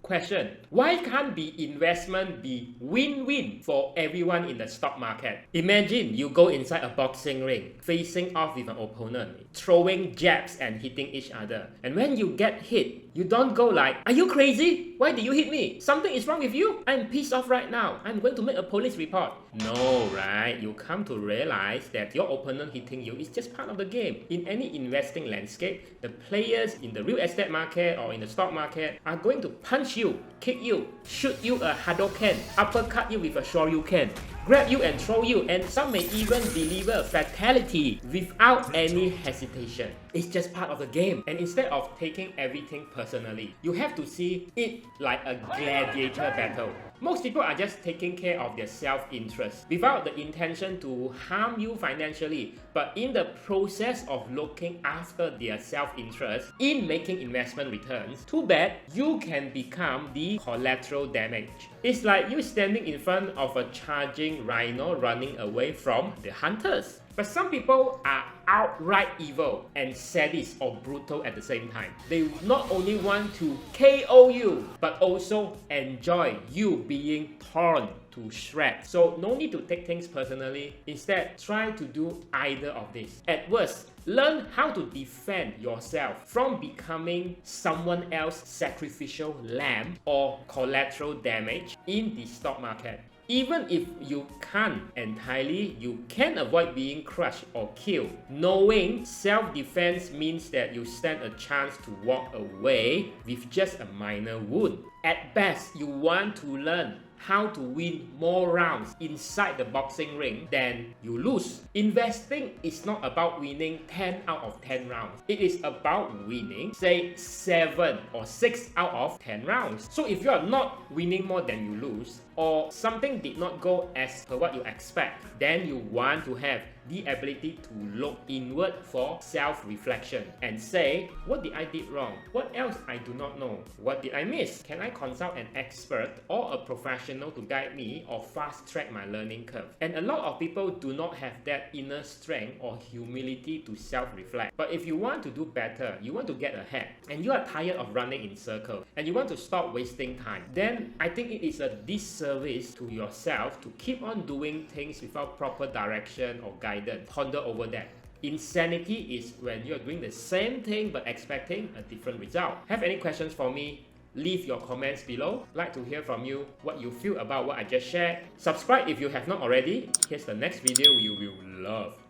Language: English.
Question: why can't the investment be win-win for everyone in the stock market? Imagine you go inside a boxing ring, facing off with an opponent, throwing jabs and hitting each other. And when you get hit, you don't go like, "Are you crazy? Why did you hit me? Something is wrong with you? I'm pissed off right now. I'm going to make a police report." No, right? You come to realize that your opponent hitting you is just part of the game. In any investing landscape, the players in the real estate market or in the stock market are going to punch you, kick you, shoot you a Hadoken, uppercut you with a Shoryuken, grab you and throw you, and some may even deliver a fatality without any hesitation. It's just part of the game. And instead of taking everything personally, you have to see it like a gladiator battle. Most people are just taking care of their self-interest without the intention to harm you financially, but in the process of looking after their self-interest in making investment returns, too bad you can become the collateral damage. It's like you standing in front of a charging rhino running away from the hunters. But some people are outright evil and sadist or brutal at the same time. They not only want to KO you, but also enjoy you being torn to shreds. So no need to take things personally. Instead, try to do either of this. At worst, learn how to defend yourself from becoming someone else's sacrificial lamb or collateral damage in the stock market. Even if you can't entirely, you can avoid being crushed or killed. Knowing self-defense means that you stand a chance to walk away with just a minor wound. At best, you want to learn how to win more rounds inside the boxing ring than you lose. Investing is not about winning 10 out of 10 rounds. It is about winning, say, 7 or 6 out of 10 rounds. So if you are not winning more than you lose, or something did not go as per what you expect, then you want to have the ability to look inward for self-reflection and say, what did I did wrong? What else I do not know? What did I miss? Can I consult an expert or a professional to guide me or fast-track my learning curve? And a lot of people do not have that inner strength or humility to self-reflect. But if you want to do better, you want to get ahead, and you are tired of running in circles, and you want to stop wasting time, then I think it is a disservice to yourself to keep on doing things without proper direction or guidance. Ponder over that. Insanity is when you're doing the same thing but expecting a different result. Have any questions for me? Leave your comments below. Like to hear from you what you feel about what I just shared. Subscribe if you have not already. Here's the next video you will love.